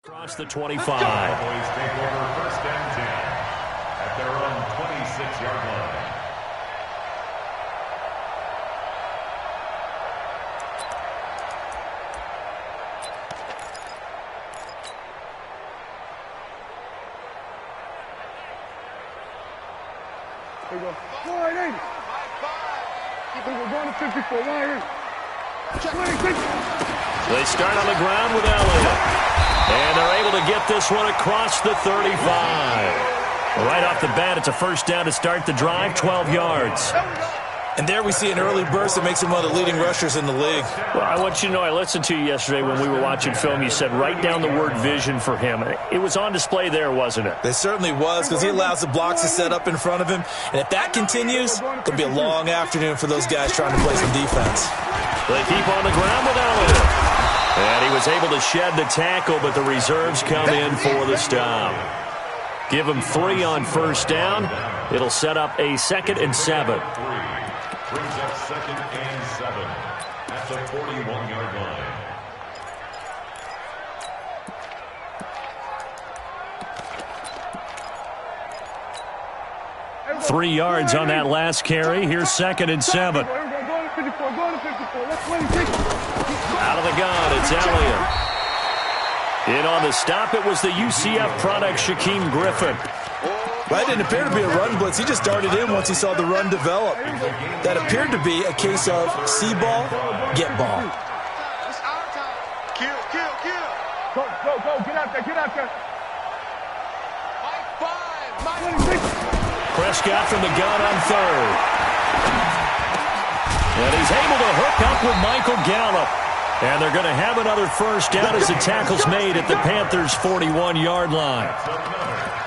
Across the 25. Cowboys take over 1st and 10 at their own 26-yard line. There you go. Wide 80. We're going to 54. Wide 80. They start on the ground with Elliott. And they're able to get this one across the 35. Right off the bat, it's a first down to start the drive, 12 yards. And there we see an early burst that makes him one of the leading rushers in the league. Well, I want you to know, I listened to you yesterday when we were watching film. You said write down the word vision for him. It was on display there, wasn't it? It certainly was, because he allows the blocks to set up in front of him. And if that continues, it's going to be a long afternoon for those guys trying to play some defense. They keep on the ground with Elliott. And he was able to shed the tackle, but the reserves come in for the stop. Give him 3 on first down. It'll set up a 2nd and 7. Brings up 2nd and 7 at the 41-yard line. 3 yards on that last carry. Here's 2nd and 7. Out of the gun, it's Elliott. In on the stop, it was the UCF product, Shaquem Griffin. Well, it didn't appear to be a run blitz. He just darted in once he saw the run develop. That appeared to be a case of see ball, get ball. Kill. Go. Get out there. Prescott from the gun on 3rd. And he's able to hook up with Michael Gallup. And they're going to have another first down as the tackle's made at the Panthers' 41-yard line.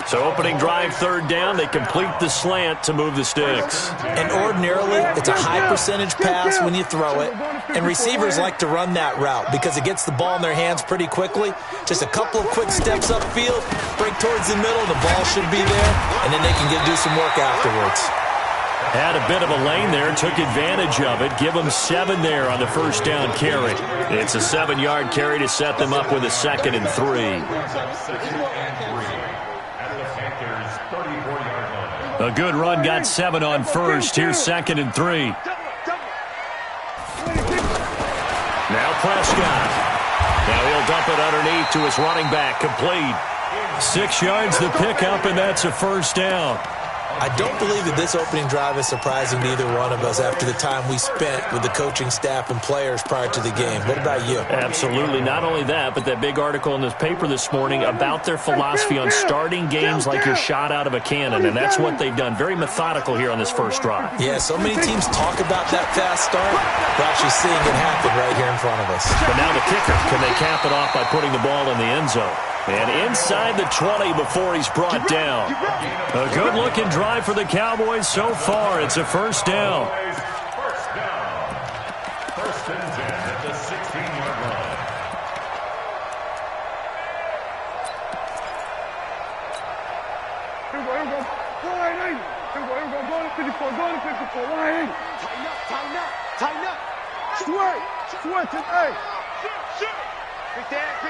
So opening drive, 3rd down, they complete the slant to move the sticks. And ordinarily, it's a high percentage pass when you throw it. And receivers like to run that route because it gets the ball in their hands pretty quickly. Just a couple of quick steps upfield, break towards the middle, the ball should be there, and then they can do some work afterwards. Had a bit of a lane there, took advantage of it. Give them 7 there on the first down carry. It's a 7-yard carry to set them up with a 2nd and 3. A good run, got 7 on first. Here's 2nd and 3. Now Prescott. Now he'll dump it underneath to his running back, complete. 6 yards the pickup, and that's a first down. I don't believe that this opening drive is surprising to either one of us after the time we spent with the coaching staff and players prior to the game. What about you? Absolutely. Not only that, but that big article in this paper this morning about their philosophy on starting games like you're shot out of a cannon, and that's what they've done. Very methodical here on this first drive. Yeah, so many teams talk about that fast start. We're actually seeing it happen right here in front of us. But now the kicker, can they cap it off by putting the ball in the end zone? And inside the 20 before he's brought down. A good-looking drive for the Cowboys so far. It's a first down. First and 10 at the 16-yard line. Here we go. Wide 80. Here we go. Go to 54. Wide 80. Tighten up. Switch it. Hey. Quick dance.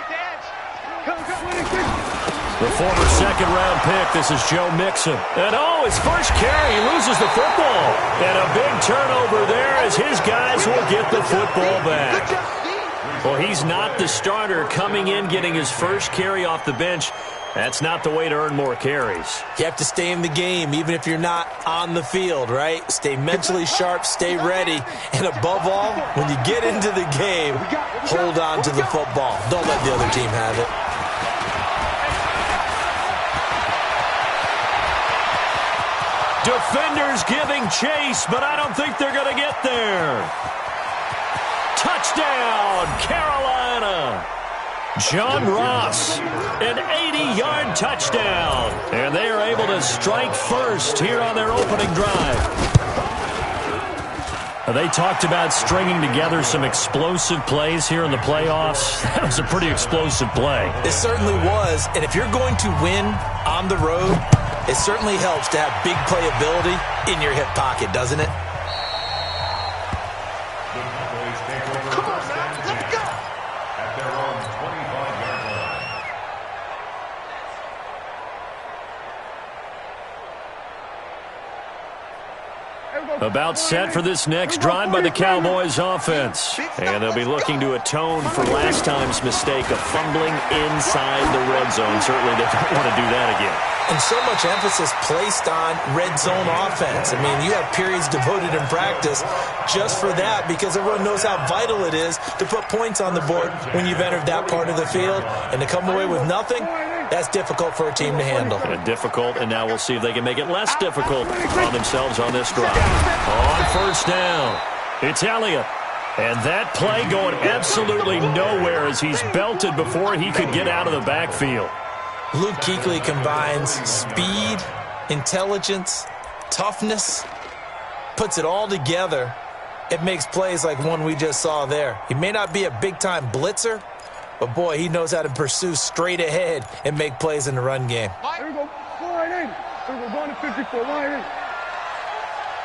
The former second-round pick, this is Joe Mixon. And his first carry, he loses the football. And a big turnover there as his guys will get the football back. Well, he's not the starter coming in, getting his first carry off the bench. That's not the way to earn more carries. You have to stay in the game, even if you're not on the field, right? Stay mentally sharp, stay ready, and above all, when you get into the game, hold on to the football. Don't let the other team have it. Defenders giving chase, but I don't think they're going to get there. Touchdown, Carolina. John Ross, an 80-yard touchdown. And they are able to strike first here on their opening drive. They talked about stringing together some explosive plays here in the playoffs. That was a pretty explosive play. It certainly was. And if you're going to win on the road, it certainly helps to have big playability in your hip pocket, doesn't it? About set for this next drive by the Cowboys offense. And they'll be looking to atone for last time's mistake of fumbling inside the red zone. Certainly they don't want to do that again. And so much emphasis placed on red zone offense. I mean, you have periods devoted in practice just for that because everyone knows how vital it is to put points on the board when you've entered that part of the field. And to come away with nothing, that's difficult for a team to handle. Difficult, and now we'll see if they can make it less difficult on themselves on this drive. On first down, it's Elliott. And that play going absolutely nowhere as he's belted before he could get out of the backfield. Luke Kuechly combines speed, intelligence, toughness, puts it all together. It makes plays like one we just saw there. He may not be a big-time blitzer, but, boy, he knows how to pursue straight ahead and make plays in the run game. Here we go. Line in. Here we go. Going to 54. Line in.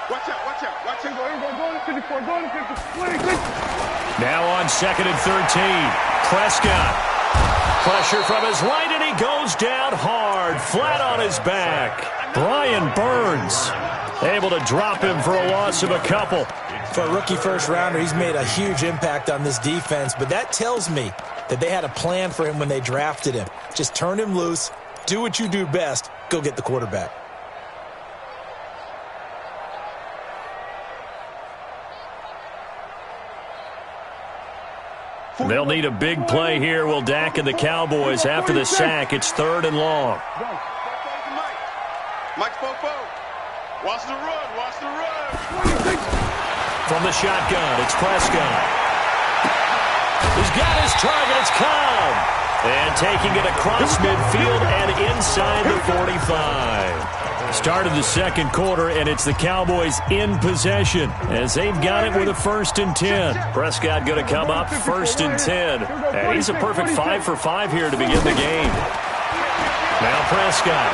Watch out. Watch out. Watch out. Here we go. Going to 54. Going to 54. Now on 2nd and 13. Prescott. Pressure from his right, and he goes down hard, flat on his back. Brian Burns able to drop him for a loss of a couple. For a rookie first-rounder, he's made a huge impact on this defense, but that tells me that they had a plan for him when they drafted him. Just turn him loose, do what you do best, go get the quarterback. They'll need a big play here, will Dak and the Cowboys after the sack. It's 3rd and long. Mike Popo. Watch the run. Watch the run. From the shotgun, it's Prescott. He's got his target. It's Cobb. And taking it across midfield and inside the 45. Start of the second quarter, and it's the Cowboys in possession as they've got it with a 1st and 10. Prescott going to come up 1st and 10. And he's a perfect 5 for 5 here to begin the game. Now Prescott.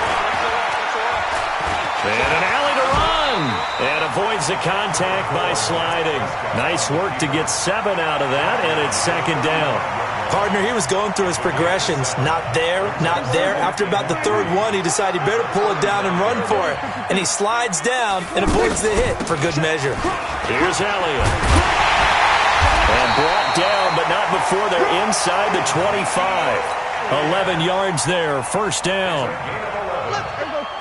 And an alley to run. And avoids the contact by sliding. Nice work to get 7 out of that, and it's 2nd down. Partner, he was going through his progressions. Not there, not there. After about the 3rd one, he decided he better pull it down and run for it. And he slides down and avoids the hit for good measure. Here's Elliott. And brought down, but not before they're inside the 25. 11 yards there, 1st down.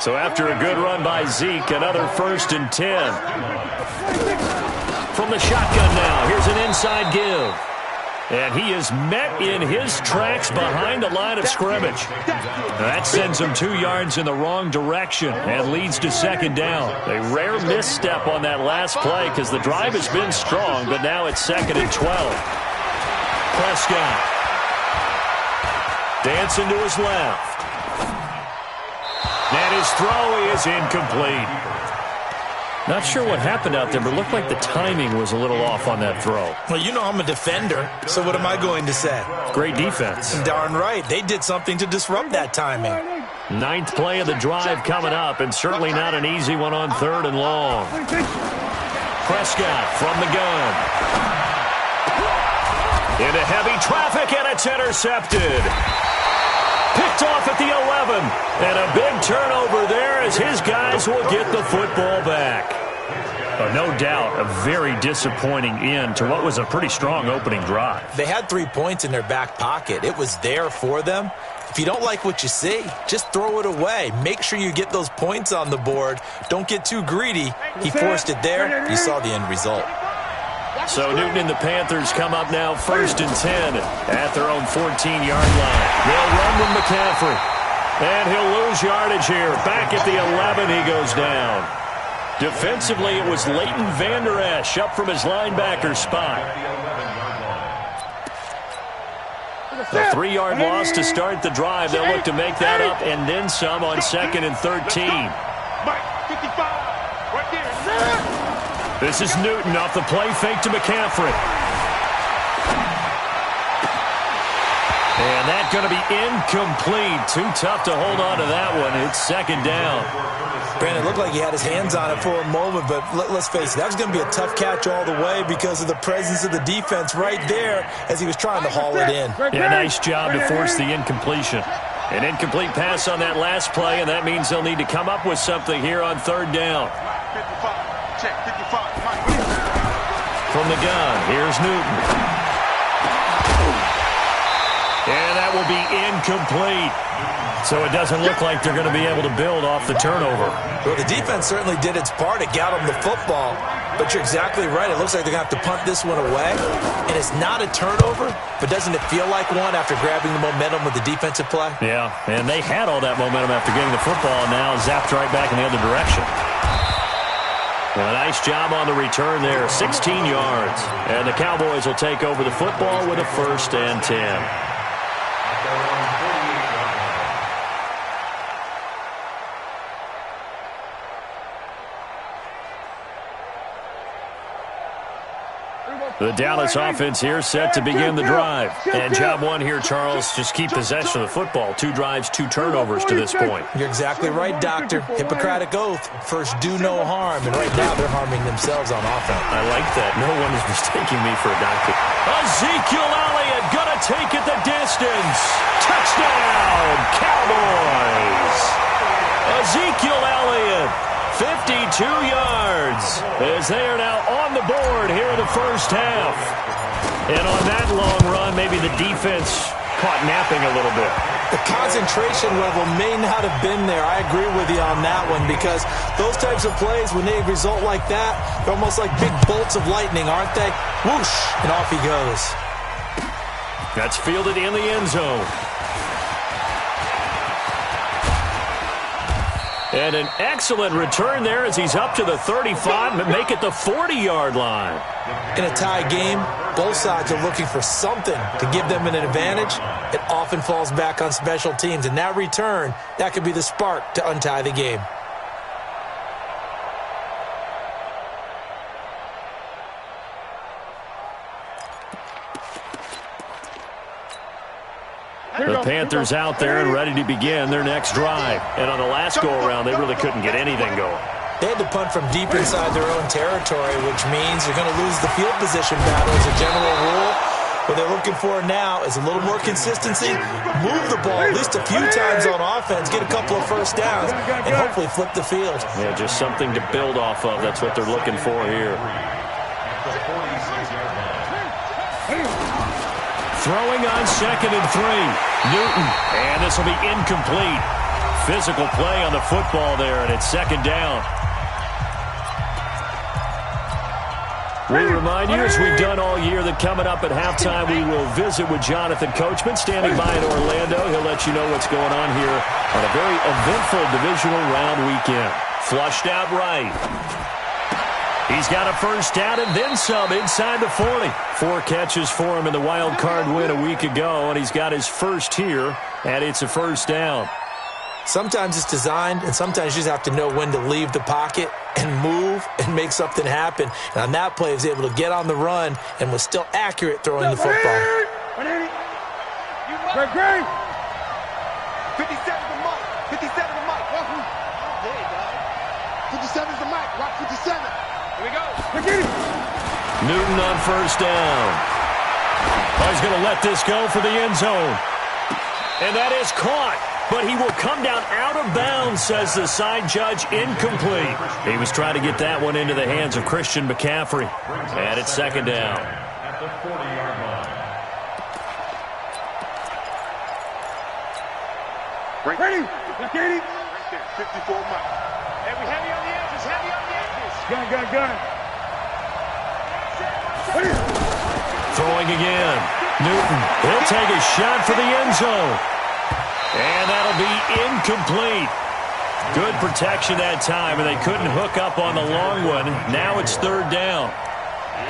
So after a good run by Zeke, another 1st and 10. From the shotgun now, here's an inside give. And he is met in his tracks behind the line of scrimmage. That sends him 2 yards in the wrong direction and leads to 2nd down. A rare misstep on that last play because the drive has been strong, but now it's 2nd and 12. Prescott. Dancing to his left. And his throw is incomplete. Not sure what happened out there, but it looked like the timing was a little off on that throw. Well, you know I'm a defender, so what am I going to say? Great defense. Darn right. They did something to disrupt that timing. 9th play of the drive coming up, and certainly not an easy one on 3rd and long. Prescott from the gun. Into heavy traffic, and it's intercepted. Picked off at the 11. And a big turnover there as his guys will get the football back. No doubt a very disappointing end to what was a pretty strong opening drive. They had 3 points in their back pocket. It was there for them. If you don't like what you see, just throw it away. Make sure you get those points on the board. Don't get too greedy. He forced it there. You saw the end result. So Newton and the Panthers come up now 1st and 10 at their own 14-yard line. They'll run with McCaffrey. And he'll lose yardage here. Back at the 11, he goes down. Defensively, it was Leighton Vander Esch up from his linebacker spot. A 3-yard loss to start the drive. They'll look to make that up and then some on 2nd and 13. This is Newton off the play fake to McCaffrey. And that's going to be incomplete. Too tough to hold on to that one. It's 2nd down. Brandon, it looked like he had his hands on it for a moment, but let's face it, that was going to be a tough catch all the way because of the presence of the defense right there as he was trying to haul it in. Yeah, nice job to force the incompletion. An incomplete pass on that last play, and that means they'll need to come up with something here on 3rd down. check, 55, Mike. From the gun, here's Newton. And that will be incomplete. So it doesn't look like they're going to be able to build off the turnover. Well, the defense certainly did its part. It got them the football. But you're exactly right. It looks like they're going to have to punt this one away. And it's not a turnover, but doesn't it feel like one after grabbing the momentum with the defensive play? Yeah, and they had all that momentum after getting the football, and now zapped right back in the other direction. And a nice job on the return there, 16 yards. And the Cowboys will take over the football with a 1st and 10. The Dallas offense here set to begin the drive. And job one here, Charles, just keep possession of the football. 2 drives, 2 turnovers to this point. You're exactly right, Doctor. Hippocratic oath. First, do no harm. And right now, they're harming themselves on offense. I like that. No one is mistaking me for a doctor. Ezekiel Elliott gonna take it the distance. Touchdown, Cowboys. Ezekiel Elliott. 52 yards as they are now on the board here in the first half. And on that long run, maybe the defense caught napping a little bit. The concentration level may not have been there. I agree with you on that one because those types of plays, when they result like that, they're almost like big bolts of lightning, aren't they? Whoosh, and off he goes. That's fielded in the end zone. And an excellent return there as he's up to the 35 and make it the 40-yard line. In a tie game, both sides are looking for something to give them an advantage. It often falls back on special teams. And that return, that could be the spark to untie the game. The Panthers out there and ready to begin their next drive. And on the last go-around, they really couldn't get anything going. They had to punt from deep inside their own territory, which means they're going to lose the field position battle as a general rule. What they're looking for now is a little more consistency, move the ball at least a few times on offense, get a couple of first downs, and hopefully flip the field. Yeah, just something to build off of. That's what they're looking for here. Throwing on 2nd and 3. Newton. And this will be incomplete. Physical play on the football there, and it's 2nd down. We remind you, as we've done all year, that coming up at halftime, we will visit with Jonathan Coachman, standing by in Orlando. He'll let you know what's going on here on a very eventful divisional round weekend. Flushed out right. He's got a first down and then some inside the 40. 4 catches for him in the wild card win a week ago, and he's got his first here, and it's a first down. Sometimes it's designed, and sometimes you just have to know when to leave the pocket and move and make something happen. And on that play, he was able to get on the run and was still accurate throwing the football. Great. 57 to Mike. 57 to Mike. There you go. 57 is the Mike. Rock 57. Here we go. Newton on first down. Oh, he's going to let this go for the end zone. And that is caught. But he will come down out of bounds, says the side judge, incomplete. He was trying to get that one into the hands of Christian McCaffrey. And it's 2nd down. At the 40-yard line. Ready? Look at it. Right there. 54 Mike. Heavy on the edges. Heavy on the edges. Gun. Ready? Throwing again. Newton. He'll take a shot for the end zone. And that'll be incomplete. Good protection that time, and they couldn't hook up on the long one. Now it's 3rd down.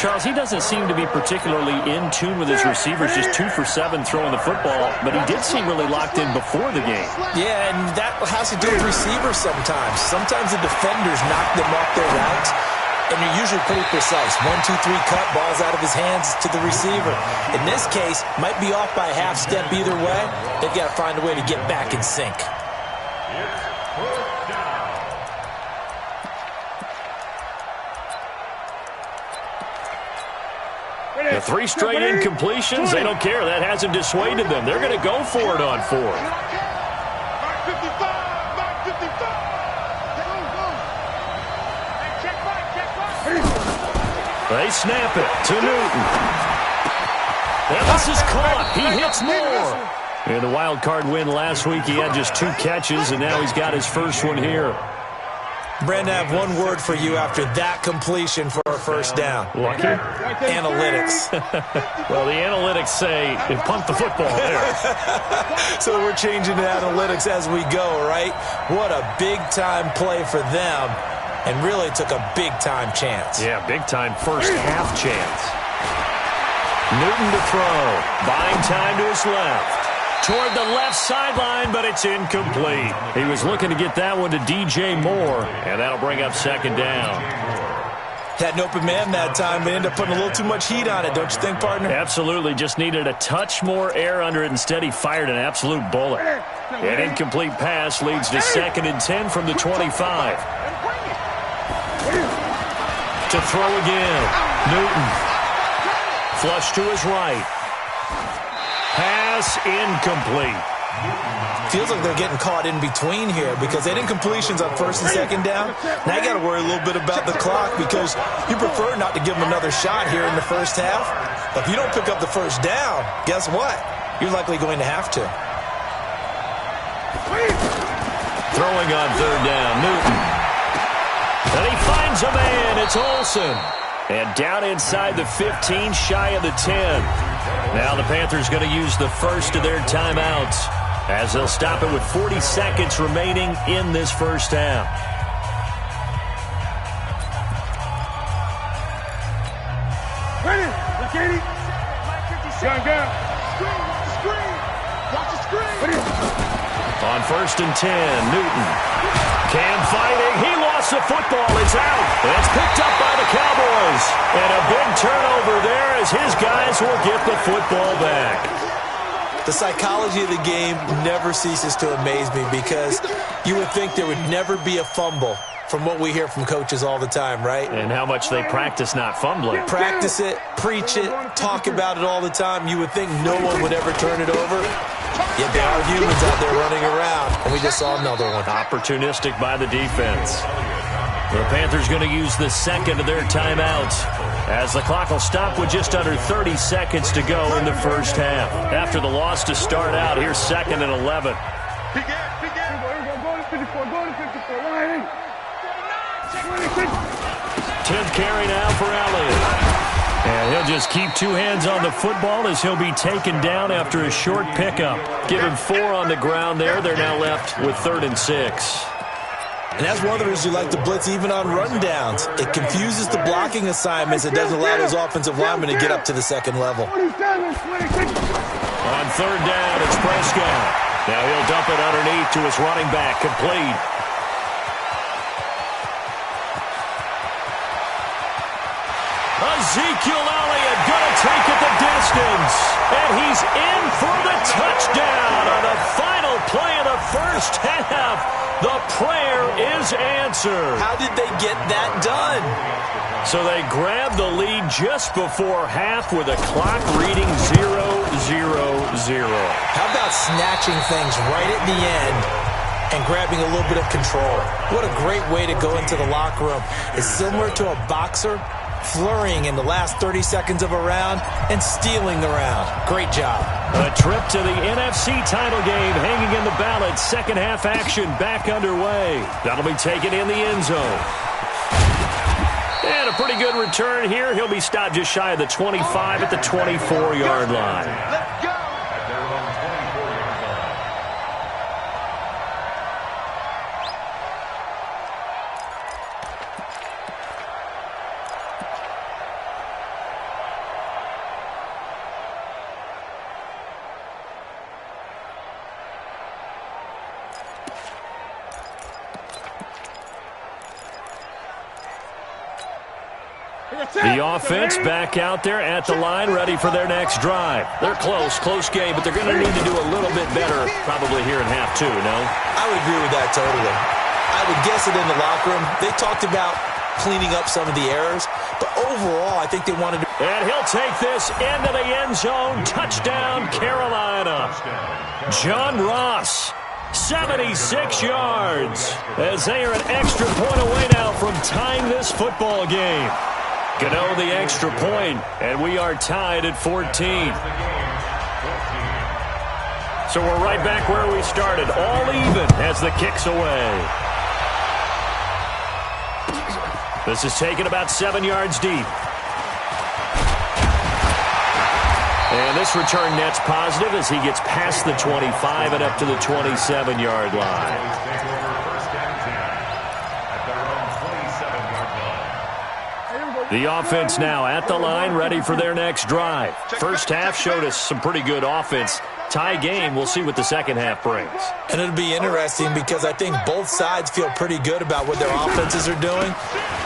Charles, he doesn't seem to be particularly in tune with his receivers, just 2 for 7 throwing the football, but he did seem really locked in before the game. Yeah, and that has to do with receivers sometimes. Sometimes the defenders knock them off their routes, and you're usually pretty precise. 1, 2, 3 cut, balls out of his hands to the receiver. In this case, might be off by a half step either way. They've got to find a way to get back in sync. The 3 straight incompletions, they don't care. That hasn't dissuaded them. They're going to go for it on 4th. Mark 55. They snap it to Newton. And this is caught. He hits more. In the wild card win last week, he had just 2 catches, and now he's got his first one here. Brandon, I have one word for you after that completion for a first down. Lucky? Analytics. Well, the analytics say punt the football there. So we're changing the analytics as we go, right? What a big-time play for them, and really took a big-time chance. Yeah, big-time first half chance. Newton to throw. Buying time to his left. Toward the left sideline, but it's incomplete. He was looking to get that one to DJ Moore, and that'll bring up second down. Had an open man that time, but ended up putting a little too much heat on it, don't you think, partner? Absolutely. Just needed a touch more air under it. Instead, he fired an absolute bullet. An incomplete pass leads to 2nd and 10 from the 25. To throw again. Newton. Flush to his right. Pass incomplete. Feels like they're getting caught in between here because they didn't completions on 1st and 2nd down. Now you got to worry a little bit about the clock because you prefer not to give them another shot here in the first half. But if you don't pick up the first down, guess what? You're likely going to have to. Throwing on 3rd down, Newton. And he finds a man. It's Olsen. And down inside the 15, shy of the 10. Now the Panthers going to use the first of their timeouts as they'll stop it with 40 seconds remaining in this first half. Ready? Katie? Gun. Screen. Watch the screen. On 1st and 10, Newton. Cam fighting. He lost the football. It's out. It's picked up by the Cowboys. And a big turnover there as his guys will get the football back. The psychology of the game never ceases to amaze me because you would think there would never be a fumble from what we hear from coaches all the time, right? And how much they practice not fumbling. Practice it, preach it, talk about it all the time. You would think no one would ever turn it over. Yet there are humans out there running around, and we just saw another one. Opportunistic by the defense. The Panthers going to use the second of their timeouts as the clock will stop with just under 30 seconds to go in the first half. After the loss to start out, here's 2nd and 11. 10th carry now for Elliott. And he'll just keep 2 hands on the football as he'll be taken down after a short pickup. Give him 4 on the ground there. They're now left with 3rd and 6. And that's one of the reasons you like to blitz even on rundowns. It confuses the blocking assignments. It doesn't allow those offensive linemen to get up to the second level. On 3rd down, it's Prescott. Now he'll dump it underneath to his running back, complete. Ezekiel Elliott going to take it the distance. And he's in for the touchdown on the final play of the first half. The prayer is answered. How did they get that done? So they grabbed the lead just before half with a clock reading 0-0-0. How about snatching things right at the end and grabbing a little bit of control? What a great way to go into the locker room. It's similar to a boxer flurrying in the last 30 seconds of a round and stealing the round. Great job. A trip to the NFC title game hanging in the balance. Second half action back underway. That'll be taken in the end zone. And a pretty good return here. He'll be stopped just shy of the 25 at the 24-yard line. Let's go. At their own 24-yard line. The offense back out there at the line, ready for their next drive. They're close game, but they're going to need to do a little bit better probably here in half 2, no? I would agree with that totally. I would guess it in the locker room. They talked about cleaning up some of the errors, but overall, I think they wanted to. And he'll take this into the end zone. Touchdown, Carolina. John Ross, 76 yards, as they are an extra point away now from tying this football game. Gano the extra point, and we are tied at 14. So we're right back where we started, all even as the kick's away. This is taken about 7 yards deep. And this return net's positive as he gets past the 25 and up to the 27-yard line. The offense now at the line, ready for their next drive. First half showed us some pretty good offense. Tie game, we'll see what the second half brings. And it'll be interesting because I think both sides feel pretty good about what their offenses are doing.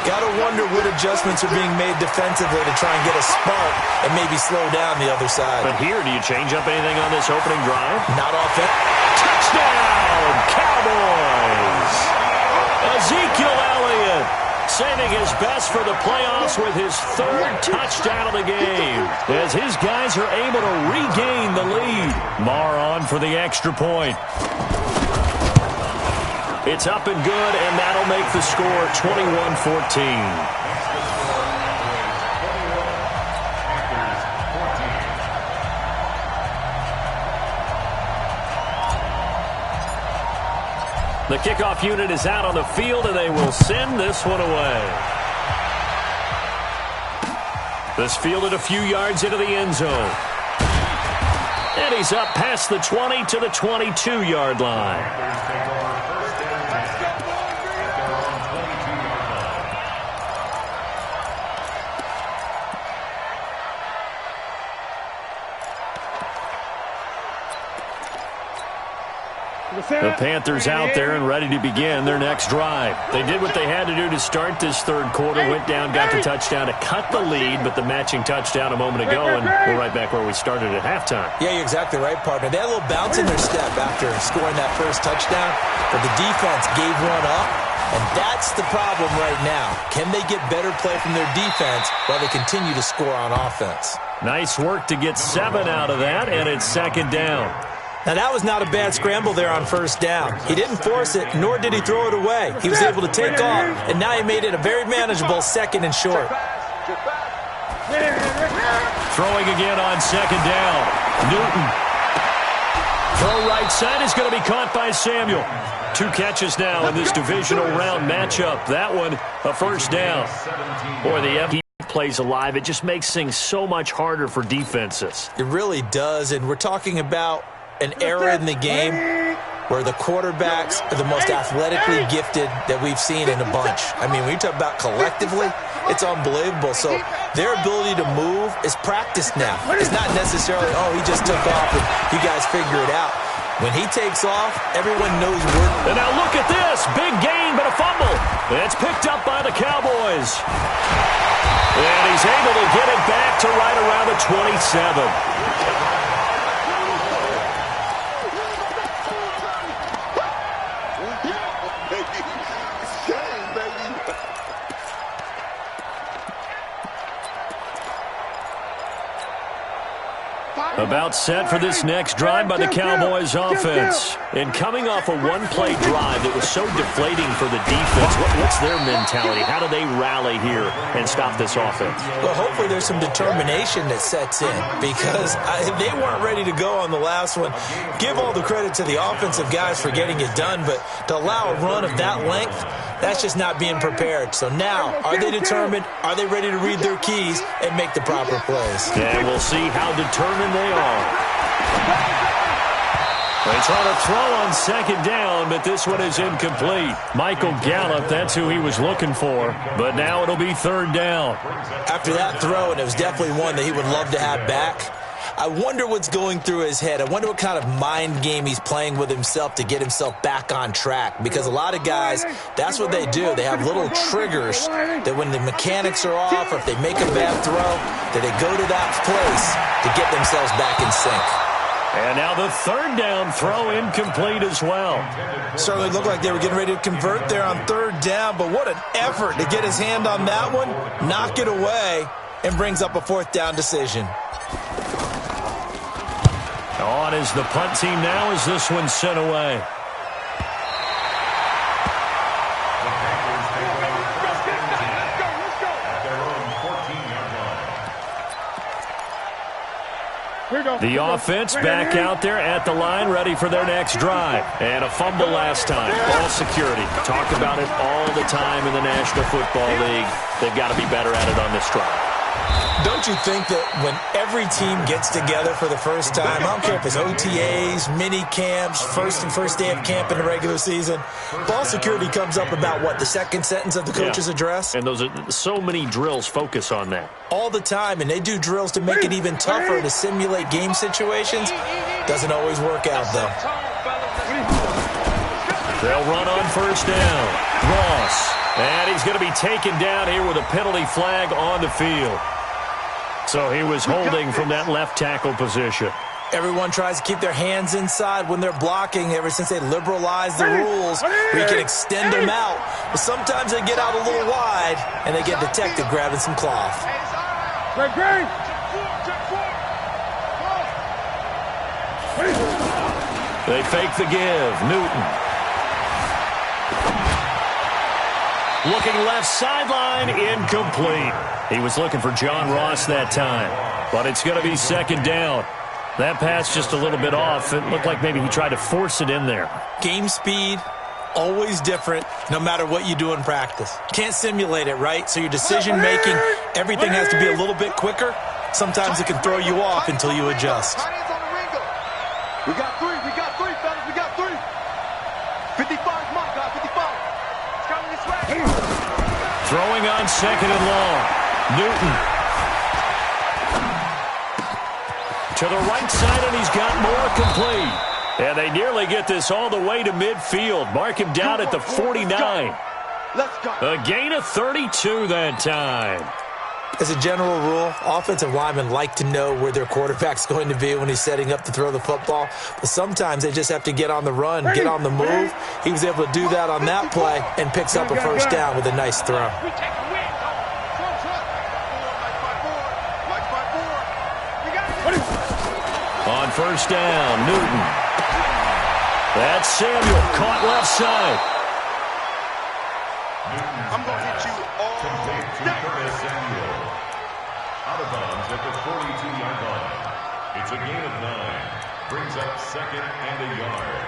Got to wonder what adjustments are being made defensively to try and get a spark and maybe slow down the other side. But here, do you change up anything on this opening drive? Not offense. Touchdown, Cowboys! Ezekiel Elliott saving his best for the playoffs with his third touchdown of the game as his guys are able to regain the lead. Marr on for the extra point. It's up and good, and that'll make the score 21-14. The kickoff unit is out on the field, and they will send this one away. This fielded a few yards into the end zone. And he's up past the 20 to the 22-yard line. The Panthers out there and ready to begin their next drive. They did what they had to do to start this third quarter, went down, got the touchdown to cut the lead, but the matching touchdown a moment ago, and we're right back where we started at halftime. Yeah, you're exactly right, partner. They had a little bounce in their step after scoring that first touchdown, but the defense gave one up, and that's the problem right now. Can they get better play from their defense while they continue to score on offense? Nice work to get 7 out of that, and it's second down. Now, that was not a bad scramble there on first down. He didn't force it, nor did he throw it away. He was able to take off, and now he made it a very manageable second and short. Throwing again on second down. Newton. Throw right side is going to be caught by Samuel. 2 catches now in this divisional round matchup. That one, a first down. Boy, the MVP plays alive. It just makes things so much harder for defenses. It really does, and we're talking about an era in the game where the quarterbacks are the most athletically gifted that we've seen in a bunch. I mean, when you talk about collectively, it's unbelievable. So their ability to move is practiced now. It's not necessarily, oh, he just took off and you guys figure it out. When he takes off, everyone knows where. And now look at this. Big gain, but a fumble. It's picked up by the Cowboys. And he's able to get it back to right around the 27. About set for this next drive by the Cowboys offense. And coming off a one-play drive that was so deflating for the defense, what's their mentality? How do they rally here and stop this offense? Well, hopefully there's some determination that sets in because they weren't ready to go on the last one. Give all the credit to the offensive guys for getting it done, but to allow a run of that length, that's just not being prepared. So now, are they determined? Are they ready to read their keys and make the proper plays? And we'll see how determined they are. They try to throw on second down, but this one is incomplete. Michael Gallup, that's who he was looking for, but now it'll be third down. After that throw, and it was definitely one that he would love to have back, I wonder what's going through his head. I wonder what kind of mind game he's playing with himself to get himself back on track. Because a lot of guys, that's what they do. They have little triggers that when the mechanics are off or if they make a bad throw, that they go to that place to get themselves back in sync. And now the third down throw incomplete as well. Certainly looked like they were getting ready to convert there on third down, but what an effort to get his hand on that one, knock it away, and brings up a fourth down decision. On is the punt team now as this one's sent away. The offense back out there at the line, ready for their next drive. And a fumble last time. Ball security. Talk about it all the time in the National Football League. They've got to be better at it on this drive. Don't you think that when every team gets together for the first time, I don't care if it's OTAs, mini camps, first day of camp in the regular season, ball security comes up about, what, the second sentence of the coach's address? And those are so many drills focus on that. All the time, and they do drills to make it even tougher to simulate game situations. Doesn't always work out, though. They'll run on first down. Ross. And he's going to be taken down here with a penalty flag on the field. So he was holding from that left tackle position. Everyone tries to keep their hands inside when they're blocking ever since they liberalized the rules where you can extend them out. But sometimes they get out a little wide, and they get detected grabbing some cloth. They fake the give. Newton. Looking left sideline, incomplete. He was looking for John Ross that time, but it's going to be second down. That pass just a little bit off. It looked like maybe he tried to force it in there. Game speed, always different, no matter what you do in practice. Can't simulate it, right? So your decision-making, everything has to be a little bit quicker. Sometimes it can throw you off until you adjust. We got three, fellas, we got three. 55, my God, 55. It's coming this way. Throwing on second and long. Newton. To the right side, and he's got more complete. And they nearly get this all the way to midfield. Mark him down at the 49. Let's go. A gain of 32 that time. As a general rule, offensive linemen like to know where their quarterback's going to be when he's setting up to throw the football. But sometimes they just have to get on the run, get on the move. He was able to do that on that play and picks up a first down with a nice throw. On first down, Newton. That's Samuel, caught left side. I'm going to hit you all day. Samuel. Out of bounds at the 42-yard line. It's a gain of 9. Brings up second and a yard.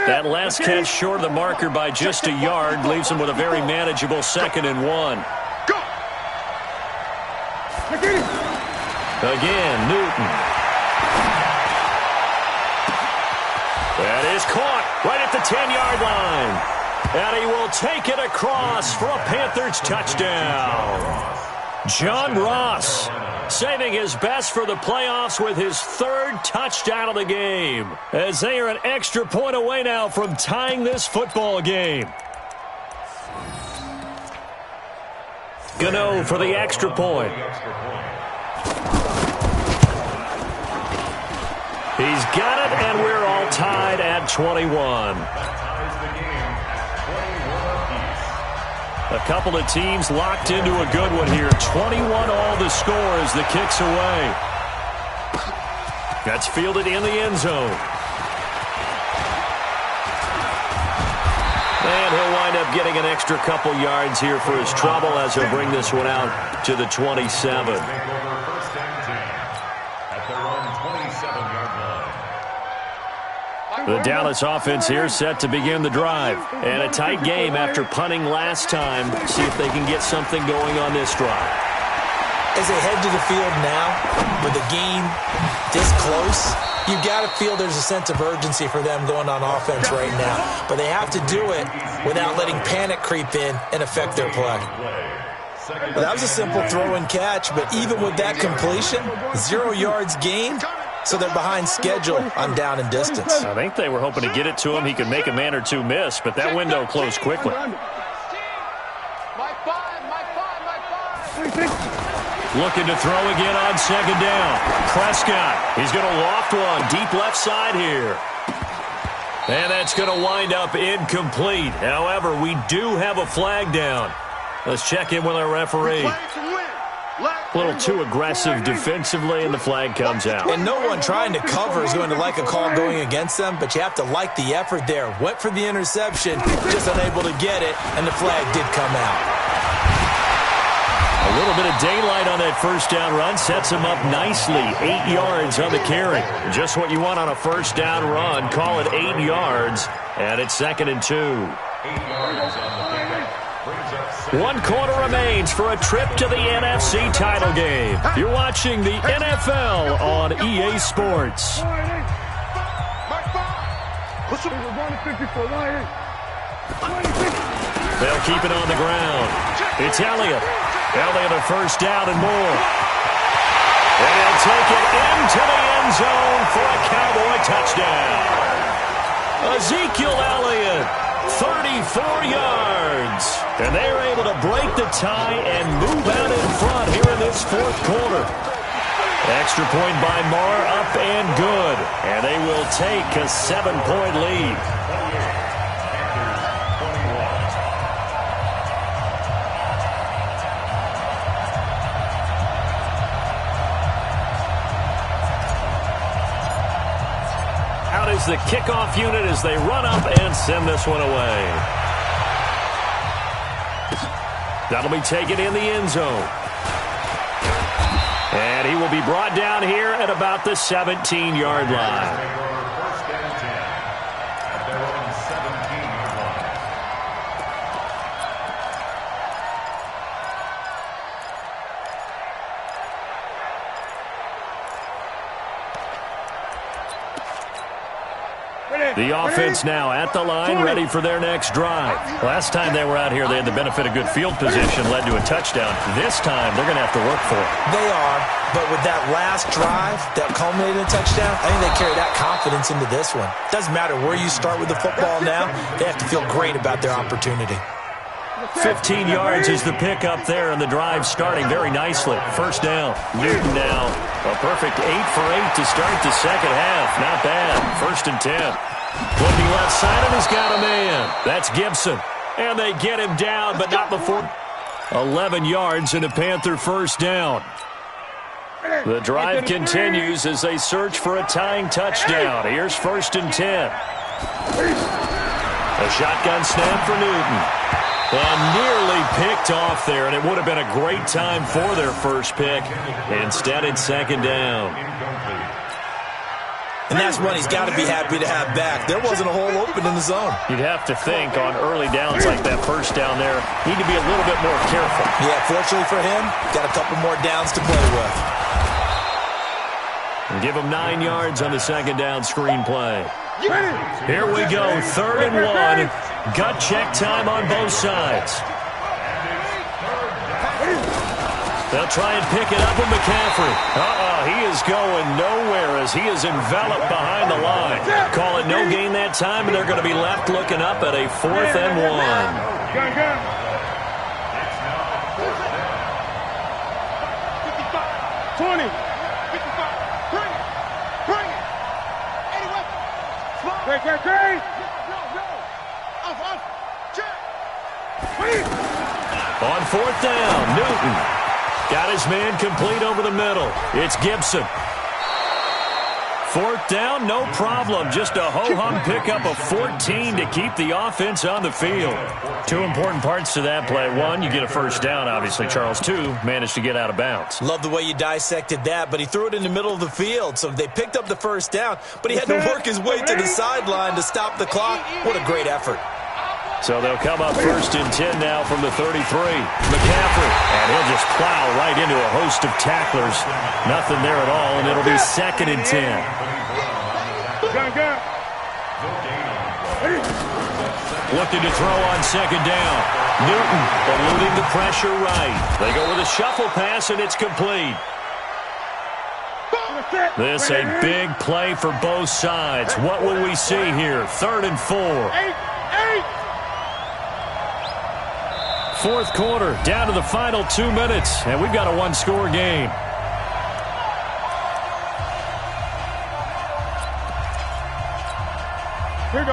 That last catch short of the marker by just a yard leaves him with a very manageable second and 1. Again, Newton. That is caught right at the 10-yard line. And he will take it across for a Panthers touchdown. John Ross saving his best for the playoffs with his third touchdown of the game, as they are an extra point away now from tying this football game. Gano for the extra point. He's got it, and we're all tied at 21. A couple of teams locked into a good one here. 21 all the score as the kick's away. That's fielded in the end zone. And he'll wind up getting an extra couple yards here for his trouble as he'll bring this one out to the 27. The Dallas offense here set to begin the drive. And a tight game after punting last time. See if they can get something going on this drive. As they head to the field now, with the game this close, you've got to feel there's a sense of urgency for them going on offense right now. But they have to do it without letting panic creep in and affect their play. Well, that was a simple throw and catch, but even with that completion, 0 yards gained. So they're behind schedule on down and distance. I think they were hoping to get it to him. He could make a man or two miss, but that window closed quickly. Looking to throw again on second down. Prescott, he's going to loft one deep left side here. And that's going to wind up incomplete. However, we do have a flag down. Let's check in with our referee. A little too aggressive defensively, and the flag comes out. And no one trying to cover is going to like a call going against them, but you have to like the effort there. Went for the interception, just unable to get it, and the flag did come out. A little bit of daylight on that first down run sets him up nicely. 8 yards on the carry. Just what you want on a first down run. Call it 8 yards, and it's 2nd and 2. 8 yards on the pickup. Brings up 1 quarter remains for a trip to the NFC title game. You're watching the NFL on EA Sports. They'll keep it on the ground. It's Elliott. Elliott a first down and more. And he'll take it into the end zone for a Cowboy touchdown. Ezekiel Elliott, 34 yards. And they're able to break the tie and move out in front here in this 4th quarter. Extra point by Marr, up and good. And they will take a 7-point lead. Out is the kickoff unit as they run up and send this one away. That'll be taken in the end zone. And he will be brought down here at about the 17-yard line. First and 10 at their own 17-yard line. The offense now at the line, ready for their next drive. Last time they were out here, they had the benefit of good field position, led to a touchdown. This time, they're going to have to work for it. They are, but with that last drive that culminated in a touchdown, I think they carry that confidence into this one. Doesn't matter where you start with the football now, they have to feel great about their opportunity. 15 yards is the pickup there, and the drive starting very nicely. First down. Newton now. A perfect 8 for 8 to start the second half. Not bad. 1st and 10. Looking left side, and he's got a man. That's Gibson. And they get him down, but not before 11 yards and a Panther first down. The drive continues as they search for a tying touchdown. Here's 1st and 10. A shotgun snap for Newton. And nearly picked off there, and it would have been a great time for their first pick. Instead, it's 2nd down. And that's one he's got to be happy to have back. There wasn't a hole open in the zone. You'd have to think on early downs like that first down there, need to be a little bit more careful. Yeah, fortunately for him, got a couple more downs to play with. And give him 9 yards on the 2nd down screen play. Here we go, 3rd and 1. Gut check time on both sides. They'll try and pick it up with McCaffrey. He is going nowhere as he is enveloped behind the line. Call it no gain that time, and they're going to be left looking up at a 4th and 1. 20. 55. Bring it. Bring it. Anyway. Great. On 4th down, Newton got his man complete over the middle. It's Gibson. 4th down, no problem. Just a ho-hum pickup of 14 to keep the offense on the field. 2 important parts to that play. 1, you get a first down, obviously. Charles, 2, managed to get out of bounds. Love the way you dissected that, but he threw it in the middle of the field. So they picked up the first down, but he had to work his way to the sideline to stop the clock. What a great effort. So they'll come up 1st and 10 now from the 33. McCaffrey, and he'll just plow right into a host of tacklers. Nothing there at all, and it'll be 2nd and 10. Looking to throw on 2nd down. Newton eluding the pressure right. They go with a shuffle pass, and it's complete. This a big play for both sides. What will we see here? 3rd and 4. 4th quarter, down to the final 2 minutes, and we've got a 1-score game.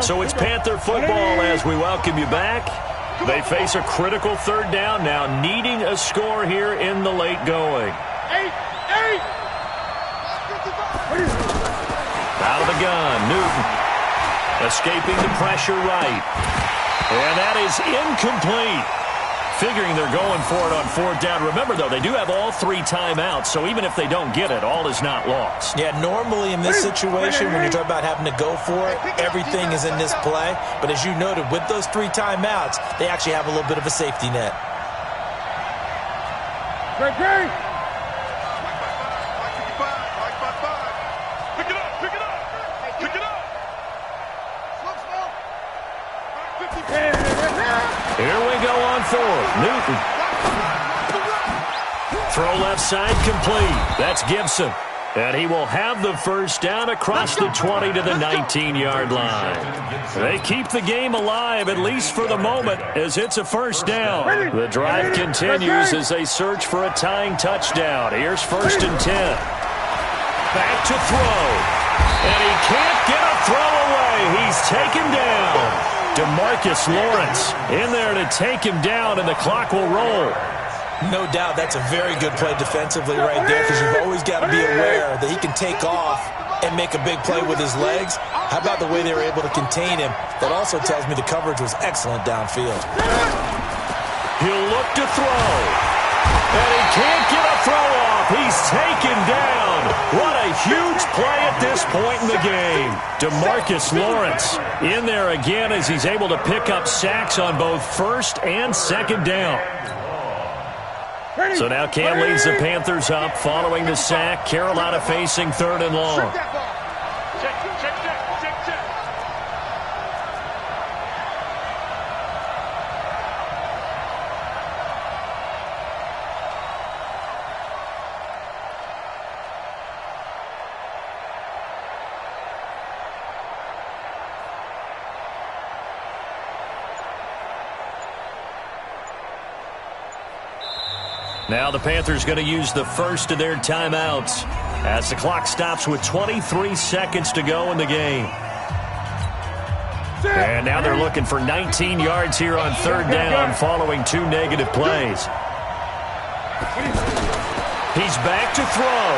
So it's Panther football as we welcome you back. They face a critical 3rd down now, needing a score here in the late going. Out of the gun, Newton escaping the pressure right. And that is incomplete. figuring they're going for it on 4th down. Remember, though, they do have all 3 timeouts, so even if they don't get it, all is not lost. Yeah, normally in this situation, when you're talking about having to go for it, everything is in this play. But as you noted, with those 3 timeouts, they actually have a little bit of a safety net. Here we go on 4th. Newton. Throw left side complete. That's Gibson. And he will have the first down across the 20 to the 19-yard line. They keep the game alive, at least for the moment, as it's a first down. The drive continues as they search for a tying touchdown. Here's 1st and 10. Back to throw. And he can't get a throw away. He's taken down. DeMarcus Lawrence in there to take him down, and the clock will roll. No doubt that's a very good play defensively right there, because you've always got to be aware that he can take off and make a big play with his legs. How about the way they were able to contain him? That also tells me the coverage was excellent downfield. He'll look to throw. And he can't get a throw off. He's taken down. What a huge play at this point in the game. DeMarcus Lawrence in there again as he's able to pick up sacks on both 1st and 2nd down. So now Cam leads the Panthers up following the sack. Carolina facing 3rd and long. Now the Panthers going to use the first of their timeouts as the clock stops with 23 seconds to go in the game. And now they're looking for 19 yards here on 3rd down following 2 negative plays. He's back to throw.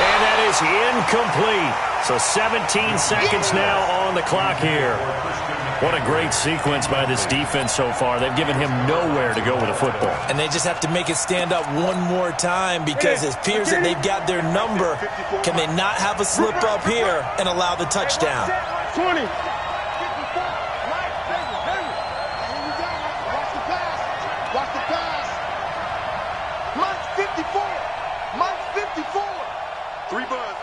And that is incomplete. So 17 seconds now on the clock here. What a great sequence by this defense so far. They've given him nowhere to go with the football. And they just have to make it stand up one more time, because it appears that they've got their number. Can they not have a slip up here and allow the touchdown? 20. Watch the pass. Mike's 54. Mike's 54. 3 buzz.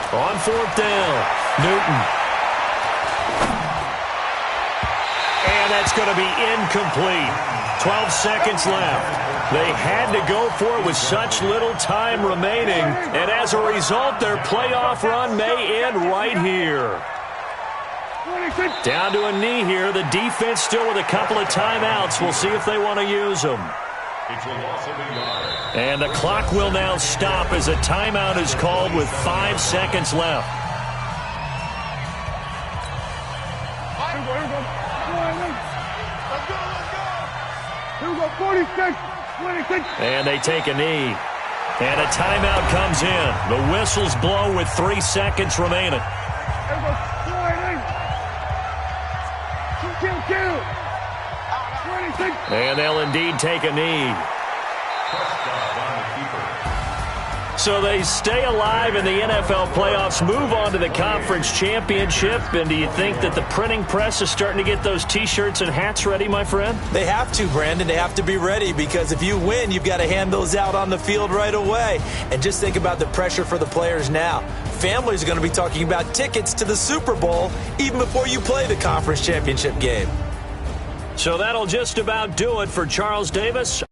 On 4th down, Newton. And that's going to be incomplete. 12 seconds left. They had to go for it with such little time remaining. And as a result, their playoff run may end right here. Down to a knee here. The defense still with a couple of timeouts. We'll see if they want to use them. And the clock will now stop as a timeout is called with 5 seconds left. Here we go, 46, 26. And they take a knee. And a timeout comes in. The whistles blow with 3 seconds remaining. Here we go, 26. And they'll indeed take a knee. So they stay alive in the NFL playoffs, move on to the conference championship. And do you think that the printing press is starting to get those T-shirts and hats ready, my friend? They have to, Brandon. They have to be ready, because if you win, you've got to hand those out on the field right away. And just think about the pressure for the players now. Families are going to be talking about tickets to the Super Bowl even before you play the conference championship game. So that'll just about do it for Charles Davis.